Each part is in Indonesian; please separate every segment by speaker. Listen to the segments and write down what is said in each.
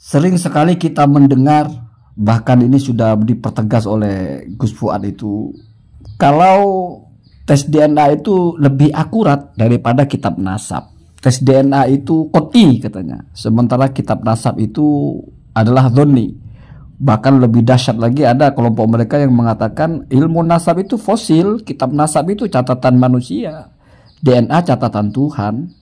Speaker 1: Sering sekali kita mendengar, bahkan ini sudah dipertegas oleh Gus Fuad itu, kalau tes DNA itu lebih akurat daripada kitab nasab. Tes DNA itu qot'i katanya, sementara kitab nasab itu adalah dhonni. Bahkan lebih dahsyat lagi, ada kelompok mereka yang mengatakan ilmu nasab itu fosil, kitab nasab itu catatan manusia, DNA catatan Tuhan.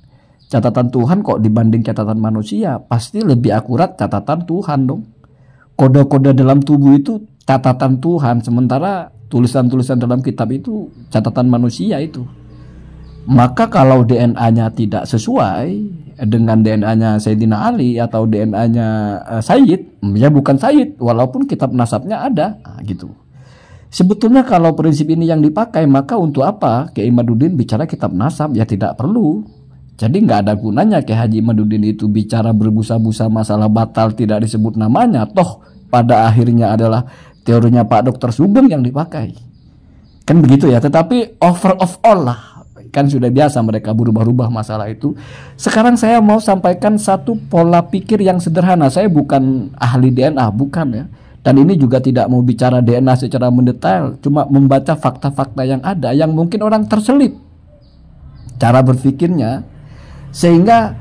Speaker 1: Catatan Tuhan kok dibanding catatan manusia, pasti lebih akurat catatan Tuhan dong. Kode-kode dalam tubuh itu catatan Tuhan, sementara tulisan-tulisan dalam kitab itu catatan manusia itu. Maka kalau DNA-nya tidak sesuai dengan DNA-nya Sayyidina Ali atau DNA-nya Sayyid, ya bukan Sayyid, walaupun kitab nasabnya ada, gitu. Sebetulnya kalau prinsip ini yang dipakai, maka untuk apa Kiai Imaduddin bicara kitab nasab? Ya tidak perlu. Jadi nggak ada gunanya Kiai Haji Imaduddin itu bicara berbusa-busa masalah batal tidak disebut namanya. Toh pada akhirnya adalah teorinya Pak Dr. Sugeng yang dipakai. Kan begitu ya. Tetapi over of all lah. Kan sudah biasa mereka berubah-ubah masalah itu. Sekarang saya mau sampaikan satu pola pikir yang sederhana. Saya bukan ahli DNA, bukan ya. Dan ini juga tidak mau bicara DNA secara mendetail. Cuma membaca fakta-fakta yang ada, yang mungkin orang terselip cara berpikirnya, sehingga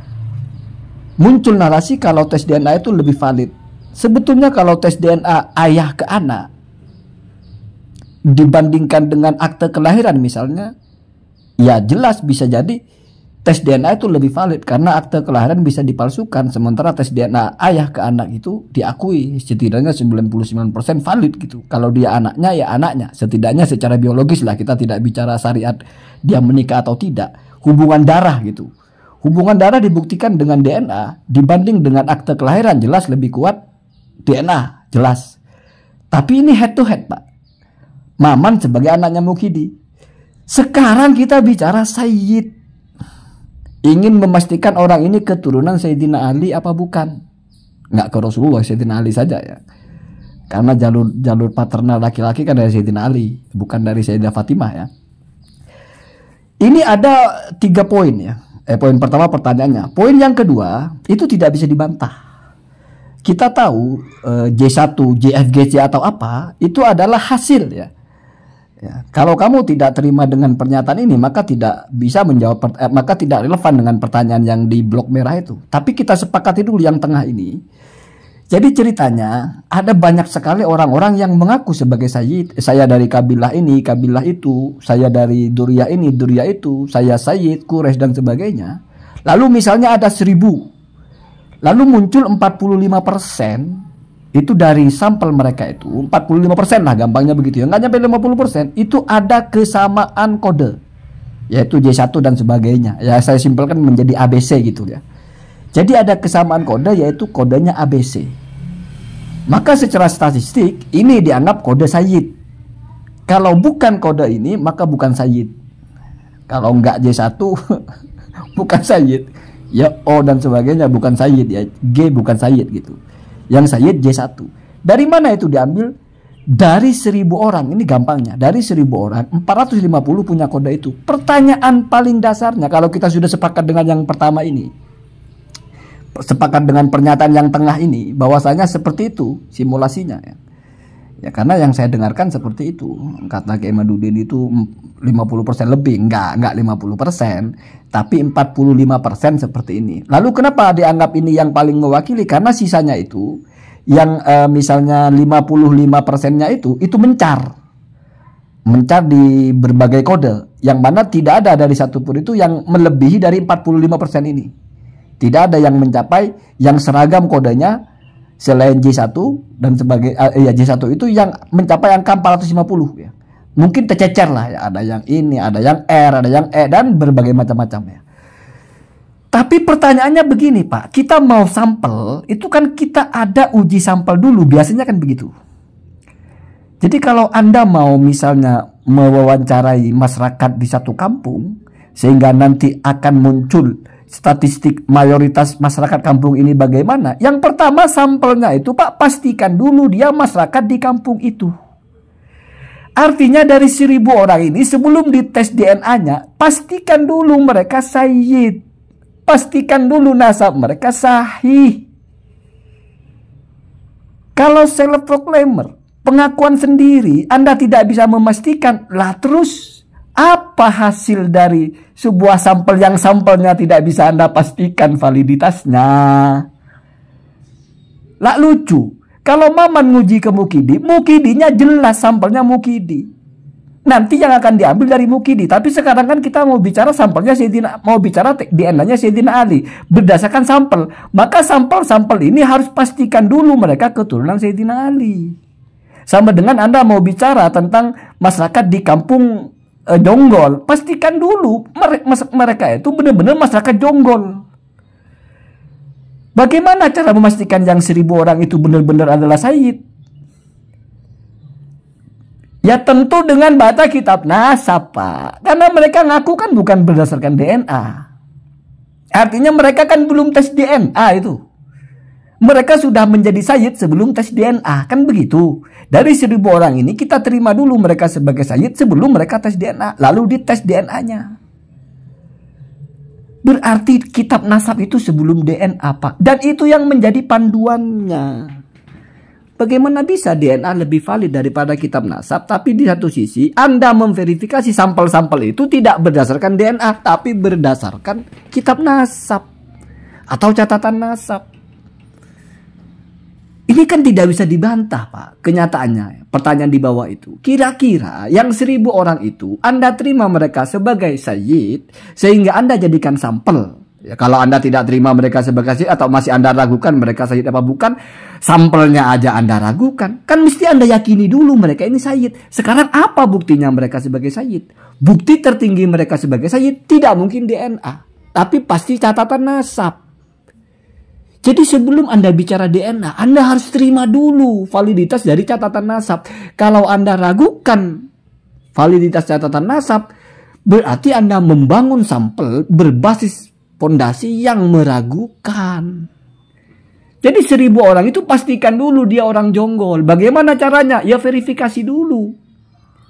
Speaker 1: muncul narasi kalau tes DNA itu lebih valid. Sebetulnya kalau tes DNA ayah ke anak dibandingkan dengan akte kelahiran misalnya, ya jelas bisa jadi tes DNA itu lebih valid karena akte kelahiran bisa dipalsukan, sementara tes DNA ayah ke anak itu diakui setidaknya 99% valid gitu. Kalau dia anaknya ya anaknya, setidaknya secara biologis lah, kita tidak bicara syariat dia menikah atau tidak, hubungan darah gitu. Hubungan darah dibuktikan dengan DNA dibanding dengan akte kelahiran, jelas lebih kuat DNA, jelas. Tapi ini head to head, Pak. Maman sebagai anaknya Mukidi. Sekarang kita bicara Sayyid. Ingin memastikan orang ini keturunan Sayyidina Ali apa bukan? Nggak ke Rasulullah, Sayyidina Ali saja ya. Karena jalur paternal laki-laki kan dari Sayyidina Ali, bukan dari Sayyidah Fatimah ya. Ini ada 3 poin ya. Poin pertama pertanyaannya. Poin yang kedua itu tidak bisa dibantah. Kita tahu J1, JFGC atau apa itu adalah hasil ya. Kalau kamu tidak terima dengan pernyataan ini, maka tidak bisa menjawab, maka tidak relevan dengan pertanyaan yang di blok merah itu. Tapi kita sepakati dulu yang tengah ini. Jadi ceritanya ada banyak sekali orang-orang yang mengaku sebagai Sayyid. Saya dari kabilah ini, kabilah itu. Saya dari Duriyah ini, Duriyah itu. Saya Sayyid, Quraisy dan sebagainya. Lalu misalnya ada 1000. Lalu muncul 45%. Itu dari sampel mereka itu. 45% lah gampangnya begitu ya. Nggak nyampe 50%. Itu ada kesamaan kode. Yaitu J1 dan sebagainya. Ya saya simpelkan menjadi ABC gitu ya. Jadi ada kesamaan kode, yaitu kodenya ABC. Maka secara statistik ini dianggap kode Sayyid. Kalau bukan kode ini maka bukan Sayyid. Kalau enggak J1 bukan Sayyid. Ya O dan sebagainya bukan Sayyid ya. G bukan Sayyid gitu. Yang Sayyid J1. Dari mana itu diambil? Dari 1000 orang. Ini gampangnya. Dari 1000 orang 450 punya kode itu. Pertanyaan paling dasarnya, kalau kita sudah sepakat dengan yang pertama ini, sepakat dengan pernyataan yang tengah ini, bahwasanya seperti itu simulasinya ya. Ya karena yang saya dengarkan seperti itu. Kata Kiai Imaduddin itu 50% lebih, enggak 50%, tapi 45% seperti ini. Lalu kenapa dianggap ini yang paling mewakili? Karena sisanya itu yang misalnya 55%-nya itu mencar di berbagai kode, yang mana tidak ada dari satupun itu yang melebihi dari 45% ini. Tidak ada yang mencapai yang seragam kodenya selain J1 dan sebagai J1 itu yang mencapai angka 450 ya. Mungkin tercecer lah ya, ada yang ini, ada yang R, ada yang E dan berbagai macam-macam ya. Tapi pertanyaannya begini, Pak, kita mau sampel, itu kan kita ada uji sampel dulu, biasanya kan begitu. Jadi kalau Anda mau misalnya mewawancarai masyarakat di satu kampung, sehingga nanti akan muncul statistik mayoritas masyarakat kampung ini bagaimana? Yang pertama sampelnya itu, Pak, pastikan dulu dia masyarakat di kampung itu. Artinya dari 1000 orang ini sebelum dites DNA-nya, pastikan dulu mereka Sayyid. Pastikan dulu nasab mereka sahih. Kalau self proclaimer, pengakuan sendiri, Anda tidak bisa memastikan. Lah terus apa hasil dari sebuah sampel yang sampelnya tidak bisa Anda pastikan validitasnya? Lah lucu. Kalau Maman nguji ke Mukidi, Mukidinya jelas sampelnya Mukidi. Nanti yang akan diambil dari Mukidi. Tapi sekarang kan kita mau bicara sampelnya Sayyidina, mau bicara DNA-nya Sayyidina Ali berdasarkan sampel. Maka sampel-sampel ini harus pastikan dulu mereka keturunan Sayyidina Ali. Sama dengan Anda mau bicara tentang masyarakat di kampung Jonggol, pastikan dulu mereka itu benar-benar masyarakat Jonggol. Bagaimana cara memastikan yang 1000 orang itu benar-benar adalah Sayyid? Ya tentu dengan baca kitab nasab, Pak. Karena mereka ngaku kan bukan berdasarkan DNA. Artinya mereka kan belum tes DNA itu. Mereka sudah menjadi Sayyid sebelum tes DNA. Kan begitu. Dari 1000 orang ini kita terima dulu mereka sebagai Sayyid sebelum mereka tes DNA. Lalu dites DNA-nya. Berarti kitab nasab itu sebelum DNA, Pak. Dan itu yang menjadi panduannya. Bagaimana bisa DNA lebih valid daripada kitab nasab, tapi di satu sisi Anda memverifikasi sampel-sampel itu tidak berdasarkan DNA, tapi berdasarkan kitab nasab atau catatan nasab. Ini kan tidak bisa dibantah, Pak. Kenyataannya, pertanyaan di bawah itu. Kira-kira yang 1000 orang itu Anda terima mereka sebagai Sayyid sehingga Anda jadikan sampel. Ya, kalau Anda tidak terima mereka sebagai Sayyid atau masih Anda ragukan mereka Sayyid apa bukan, sampelnya aja Anda ragukan. Kan mesti Anda yakini dulu mereka ini Sayyid. Sekarang apa buktinya mereka sebagai Sayyid? Bukti tertinggi mereka sebagai Sayyid tidak mungkin DNA, tapi pasti catatan nasab. Jadi sebelum Anda bicara DNA, Anda harus terima dulu validitas dari catatan nasab. Kalau Anda ragukan validitas catatan nasab, berarti Anda membangun sampel berbasis fondasi yang meragukan. Jadi 1000 orang itu pastikan dulu dia orang Jonggol. Bagaimana caranya? Ya verifikasi dulu.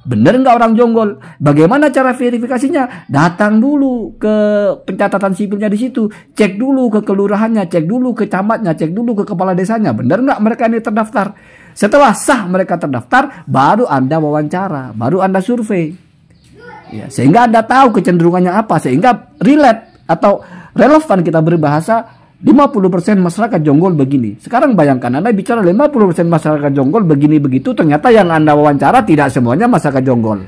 Speaker 1: Benar nggak orang Jonggol? Bagaimana cara verifikasinya? Datang dulu ke pencatatan sipilnya di situ, cek dulu ke kelurahannya, cek dulu ke camatnya, cek dulu ke kepala desanya. Benar nggak mereka ini terdaftar? Setelah sah mereka terdaftar, baru Anda wawancara, baru Anda survei. Ya, sehingga Anda tahu kecenderungannya apa, sehingga relate atau relevan kita berbahasa. 50% masyarakat Jonggol begini. Sekarang bayangkan Anda bicara 50% masyarakat Jonggol begini begitu, ternyata yang Anda wawancara tidak semuanya masyarakat Jonggol.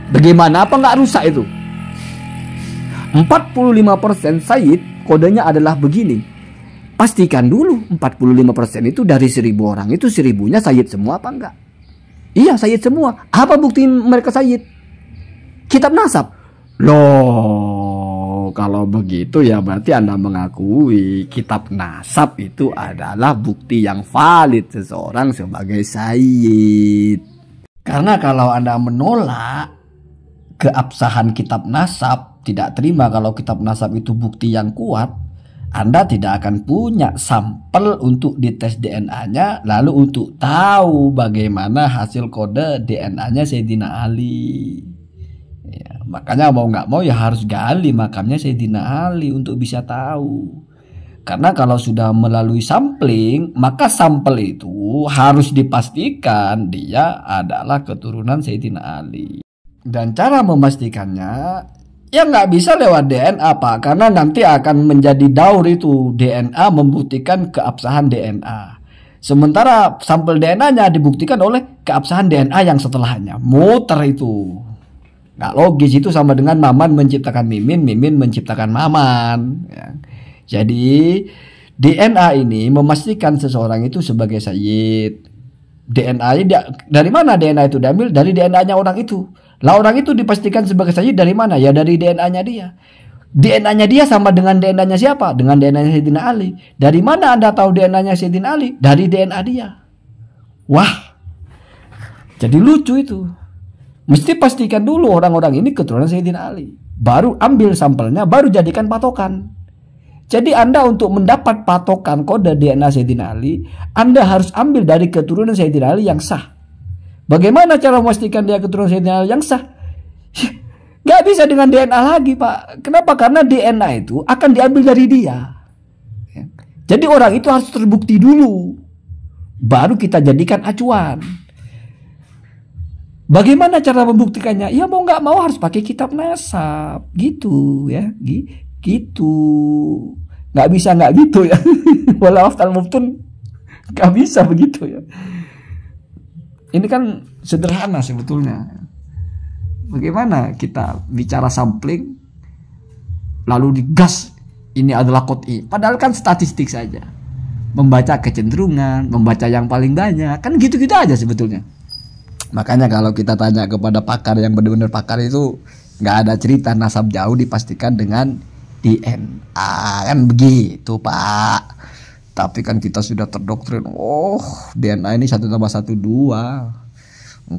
Speaker 1: Bagaimana, apa nggak rusak itu? 45% Sayyid kodenya adalah begini. Pastikan dulu 45% itu dari 1000 orang itu 1000-nya Sayyid semua apa enggak? Iya Sayyid semua. Apa bukti mereka Sayyid? Kitab nasab. Loh, kalau begitu ya berarti Anda mengakui kitab nasab itu adalah bukti yang valid seseorang sebagai Sayyid. Karena kalau Anda menolak keabsahan kitab nasab, tidak terima kalau kitab nasab itu bukti yang kuat, Anda tidak akan punya sampel untuk dites DNA-nya, lalu untuk tahu bagaimana hasil kode DNA-nya Sayyidina Ali. Ya, makanya mau nggak mau ya harus gali makamnya Sayyidina Ali untuk bisa tahu. Karena kalau sudah melalui sampling, maka sampel itu harus dipastikan dia adalah keturunan Sayyidina Ali. Dan cara memastikannya ya nggak bisa lewat DNA, Pak. Karena nanti akan menjadi daur itu DNA membuktikan keabsahan DNA. Sementara sampel DNA-nya dibuktikan oleh keabsahan DNA yang setelahnya. Muter itu. Nggak logis, itu sama dengan Maman menciptakan Mimin, Mimin menciptakan Maman. Ya. Jadi DNA ini memastikan seseorang itu sebagai Sayyid. DNA dari mana DNA itu diambil? Dari DNA-nya orang itu. Lah orang itu dipastikan sebagai Sayyid dari mana? Ya dari DNA-nya dia. DNA-nya dia sama dengan DNA-nya siapa? Dengan DNA-nya Sayyidina Ali. Dari mana Anda tahu DNA-nya Sayyidina Ali? Dari DNA dia. Wah, jadi lucu itu. Mesti pastikan dulu orang-orang ini keturunan Sayyidina Ali. Baru ambil sampelnya, baru jadikan patokan. Jadi Anda untuk mendapat patokan kode DNA Sayyidina Ali, Anda harus ambil dari keturunan Sayyidina Ali yang sah. Bagaimana cara memastikan dia keturunan Sayyidina Ali yang sah? Gak bisa dengan DNA lagi, Pak. Kenapa? Karena DNA itu akan diambil dari dia. Jadi orang itu harus terbukti dulu. baru kita jadikan acuan. Bagaimana cara membuktikannya? Ya mau nggak mau harus pakai kitab nasab, gitu ya, gitu. Nggak bisa nggak gitu ya. Walau aftal muftun nggak bisa begitu ya. Ini kan sederhana sebetulnya. Bagaimana kita bicara sampling, lalu digas ini adalah qot'i, padahal kan statistik saja. Membaca kecenderungan, membaca yang paling banyak, kan gitu-gitu aja sebetulnya. Makanya kalau kita tanya kepada pakar yang benar-benar pakar itu, nggak ada cerita nasab jauh dipastikan dengan DNA, kan begitu Pak. Tapi kan kita sudah terdoktrin, oh DNA ini 1+1 2.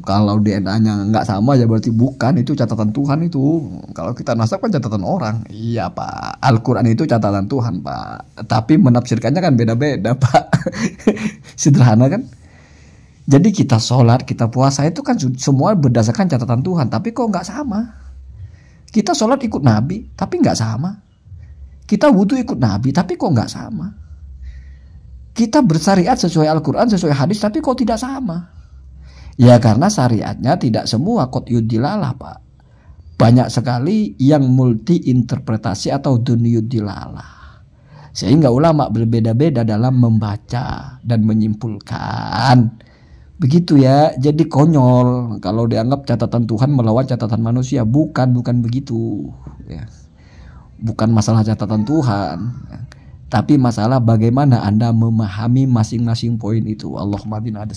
Speaker 1: Kalau DNA-nya nggak sama ya berarti bukan, itu catatan Tuhan itu. Kalau kita nasab kan catatan orang. Iya Pak, Al-Quran itu catatan Tuhan Pak. Tapi menafsirkannya kan beda-beda Pak. Sederhana kan? Jadi kita sholat, kita puasa itu kan semua berdasarkan catatan Tuhan. Tapi kok nggak sama? Kita sholat ikut Nabi, tapi nggak sama. Kita wudhu ikut Nabi, tapi kok nggak sama? Kita bersyariat sesuai Al-Quran, sesuai hadis, tapi kok tidak sama? Ya karena syariatnya tidak semua qot'iyud dilalah Pak. Banyak sekali yang multi interpretasi atau dunyud dilalah. Sehingga ulama berbeda-beda dalam membaca dan menyimpulkan. Begitu ya, jadi konyol kalau dianggap catatan Tuhan melawan catatan manusia. Bukan begitu ya. Bukan masalah catatan Tuhan ya. Tapi masalah bagaimana Anda memahami masing-masing poin itu. Allahumma bina ada